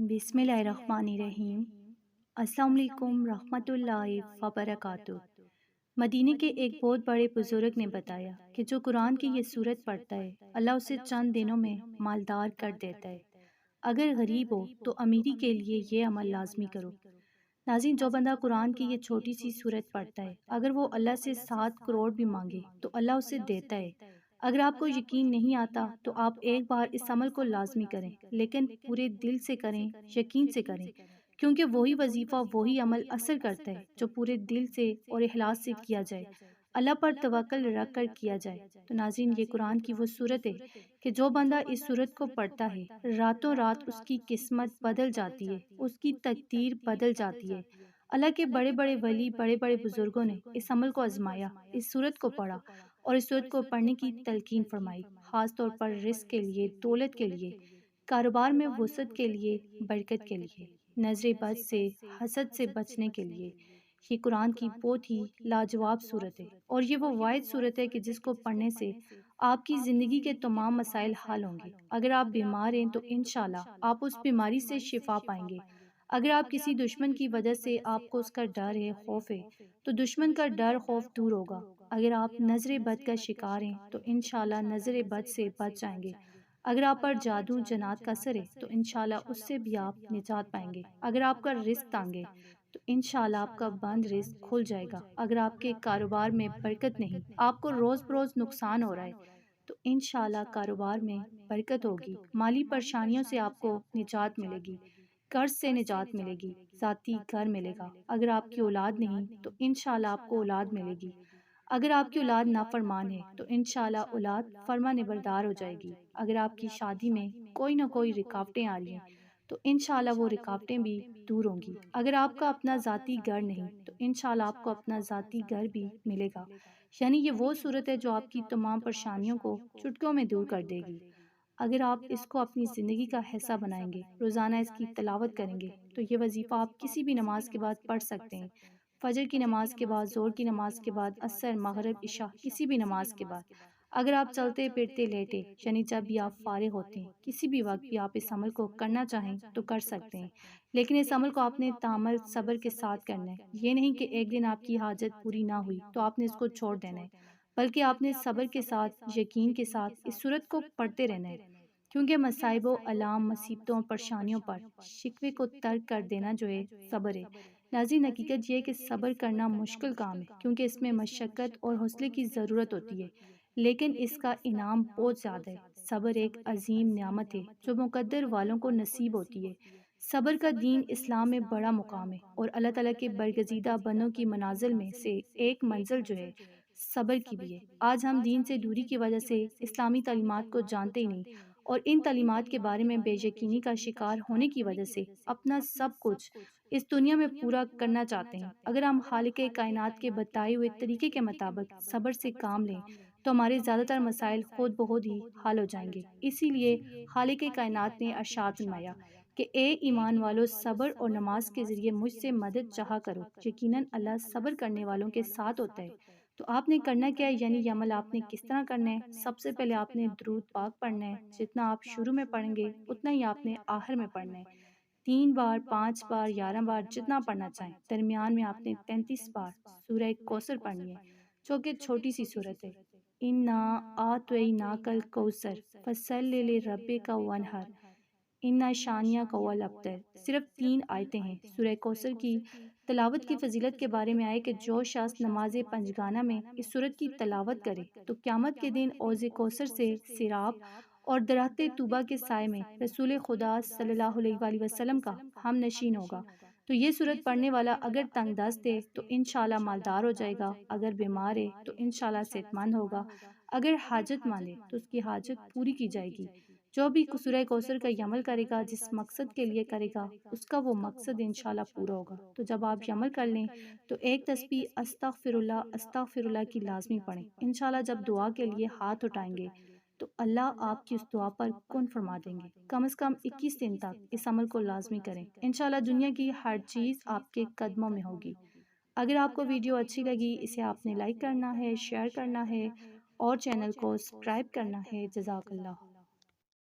بسم اللہ الرحمن الرحیم۔ السلام علیکم رحمۃ اللہ وبرکاتہ۔ مدینے کے ایک بہت بڑے بزرگ نے بتایا کہ جو قرآن کی یہ سورت پڑھتا ہے اللہ اسے چند دنوں میں مالدار کر دیتا ہے۔ اگر غریب ہو تو امیری کے لیے یہ عمل لازمی کرو۔ ناظرین، جو بندہ قرآن کی یہ چھوٹی سی سورت پڑھتا ہے اگر وہ اللہ سے 7 کروڑ بھی مانگے تو اللہ اسے دیتا ہے۔ اگر آپ کو یقین نہیں آتا تو آپ ایک بار اس عمل کو لازمی کریں، لیکن پورے دل سے کریں، یقین سے کریں، کیونکہ وہی وظیفہ وہی عمل اثر کرتا ہے جو پورے دل سے اور اخلاص سے کیا جائے، اللہ پر توکل رکھ کر کیا جائے۔ تو ناظرین، یہ قرآن کی وہ سورت ہے کہ جو بندہ اس سورت کو پڑھتا ہے راتوں رات اس کی قسمت بدل جاتی ہے، اس کی تقدیر بدل جاتی ہے۔ اللہ کے بڑے بڑے ولی، بڑے بڑے بزرگوں نے اس عمل کو آزمایا، اس سورت کو پڑھا اور اس سورت کو پڑھنے کی تلقین فرمائی، خاص طور پر رزق کے لیے، دولت کے لیے، کاروبار میں وسعت کے لیے، برکت کے لیے، نظر بد سے، حسد سے بچنے کے لیے۔ یہ قرآن کی بہت ہی لاجواب صورت ہے، اور یہ وہ واحد صورت ہے کہ جس کو پڑھنے سے آپ کی زندگی کے تمام مسائل حل ہوں گے۔ اگر آپ بیمار ہیں تو انشاءاللہ آپ اس بیماری سے شفا پائیں گے۔ اگر آپ کسی دشمن کی وجہ سے آپ کو اس کا ڈر ہے، خوف ہے، تو دشمن کا ڈر خوف دور ہوگا۔ اگر آپ نظر بد کا شکار ہیں تو انشاءاللہ نظر بد سے بچ جائیں گے۔ اگر آپ پر جادو جنات کا اثر ہے تو انشاءاللہ اس سے بھی آپ نجات پائیں گے۔ اگر آپ کا رزق تنگ ہے تو انشاءاللہ آپ کا بند رزق کھل جائے گا۔ اگر آپ کے کاروبار میں برکت نہیں، آپ کو روز بروز نقصان ہو رہا ہے، تو انشاءاللہ کاروبار میں برکت ہوگی، مالی پریشانیوں سے آپ کو نجات ملے گی، قرض سے نجات ملے گی، ذاتی گھر ملے گا۔ اگر آپ کی اولاد نہیں تو انشاءاللہ آپ کو اولاد ملے گی۔ اگر آپ کی اولاد نافرمان ہے تو انشاءاللہ اولاد فرمان بردار ہو جائے گی۔ اگر آپ کی شادی میں کوئی نہ کوئی رکاوٹیں آ رہی ہیں تو انشاءاللہ وہ رکاوٹیں بھی دور ہوں گی۔ اگر آپ کا اپنا ذاتی گھر نہیں تو انشاءاللہ آپ کو اپنا ذاتی گھر بھی ملے گا۔ یعنی یہ وہ صورت ہے جو آپ کی تمام پریشانیوں کو چٹکیوں میں دور کر دے گی۔ اگر آپ اس کو اپنی زندگی کا حصہ بنائیں گے، روزانہ اس کی تلاوت کریں گے، تو یہ وظیفہ آپ کسی بھی نماز کے بعد پڑھ سکتے ہیں۔ فجر کی نماز کے بعد، ظہر کی نماز کے بعد، عصر، مغرب، عشاء، کسی بھی نماز کے بعد۔ اگر آپ چلتے پھرتے لیٹے، یعنی جب بھی آپ فارغ ہوتے ہیں، کسی بھی وقت بھی آپ اس عمل کو کرنا چاہیں تو کر سکتے ہیں، لیکن اس عمل کو آپ نے تامل صبر کے ساتھ کرنا ہے۔ یہ نہیں کہ ایک دن آپ کی حاجت پوری نہ ہوئی تو آپ نے اس کو چھوڑ دینا ہے، بلکہ آپ نے صبر کے ساتھ، یقین کے ساتھ اس صورت کو پڑھتے رہنا ہے، کیونکہ مصائب و الام، مصیبتوں، پریشانیوں پر شکوے کو ترک کر دینا جو ہے صبر ہے۔ ناظرین، حقیقت یہ ہے کہ صبر کرنا مشکل کام ہے، کیونکہ اس میں مشقت اور حوصلے کی ضرورت ہوتی ہے، لیکن اس کا انعام بہت زیادہ ہے۔ صبر ایک عظیم نعمت ہے جو مقدر والوں کو نصیب ہوتی ہے۔ صبر کا دین اسلام میں بڑا مقام ہے، اور اللہ تعالیٰ کے برگزیدہ بندوں کی منازل میں سے ایک منزل جو ہے صبر کی بھی ہے۔ آج ہم دین سے دوری کی وجہ سے اسلامی تعلیمات کو جانتے ہی نہیں، اور ان تعلیمات کے بارے میں بے یقینی کا شکار ہونے کی وجہ سے اپنا سب کچھ اس دنیا میں پورا کرنا چاہتے ہیں۔ اگر ہم خالق کائنات کے بتائے ہوئے طریقے کے مطابق صبر سے کام لیں تو ہمارے زیادہ تر مسائل خود بخود ہی حل ہو جائیں گے۔ اسی لیے خالق کائنات نے ارشاد فرمایا کہ اے ایمان والو، صبر اور نماز کے ذریعے مجھ سے مدد چاہا کرو، یقیناً اللہ صبر کرنے والوں کے ساتھ ہوتا ہے۔ تو آپ نے کرنا کیا ہے، یعنی یہ عمل آپ نے کس طرح کرنا ہے؟ سب سے پہلے آپ نے درود پاک پڑھنا ہے۔ جتنا آپ شروع میں پڑھیں گے اتنا ہی آپ نے آخر میں پڑھنا ہے، 3 بار، 5 بار، 11 بار، جتنا پڑھنا چاہیں۔ درمیان میں آپ نے 33 بار سورہ کوثر پڑھنی ہے، جو کہ چھوٹی سی سورت ہے۔ اِنَّا أَعْطَيْنَاكَ الْكَوْثَرَ فَصَلِّ لِرَبِّكَ وَانْحَرْ اِنَّ شَانِئَكَ هُوَ الْأَبْتَرُ۔ صرف 3 آیتیں ہیں۔ سورہ کوثر کی تلاوت کی فضیلت کے بارے میں آئے کہ جو شخص نماز پنجگانہ میں اس سورت کی تلاوت کرے تو قیامت کے دن حوض کوثر سے سیراب اور درخت طوبہ کے سائے میں رسول خدا صلی اللہ علیہ وآلہ وسلم کا ہم نشین ہوگا۔ تو یہ سورت پڑھنے والا اگر تنگ دست ہے تو انشاءاللہ مالدار ہو جائے گا، اگر بیمار ہے تو انشاءاللہ صحت مند ہوگا، اگر حاجت مند ہے تو اس کی حاجت پوری کی جائے گی۔ جو بھی سورہ کوثر کا یہ عمل کرے گا، جس مقصد کے لیے کرے گا، اس کا وہ مقصد انشاءاللہ پورا ہوگا۔ تو جب آپ یہ عمل کر لیں تو ایک تسبیح استغفر اللہ کی لازمی پڑھیں۔ انشاءاللہ جب دعا کے لیے ہاتھ اٹھائیں گے تو اللہ آپ کی اس دعا پر کن فرما دیں گے۔ کم از کم 21 دن تک اس عمل کو لازمی کریں، انشاءاللہ دنیا کی ہر چیز آپ کے قدموں میں ہوگی۔ اگر آپ کو ویڈیو اچھی لگی، اسے آپ نے لائک کرنا ہے، شیئر کرنا ہے اور چینل کو سبسکرائب کرنا ہے۔ جزاک اللہ۔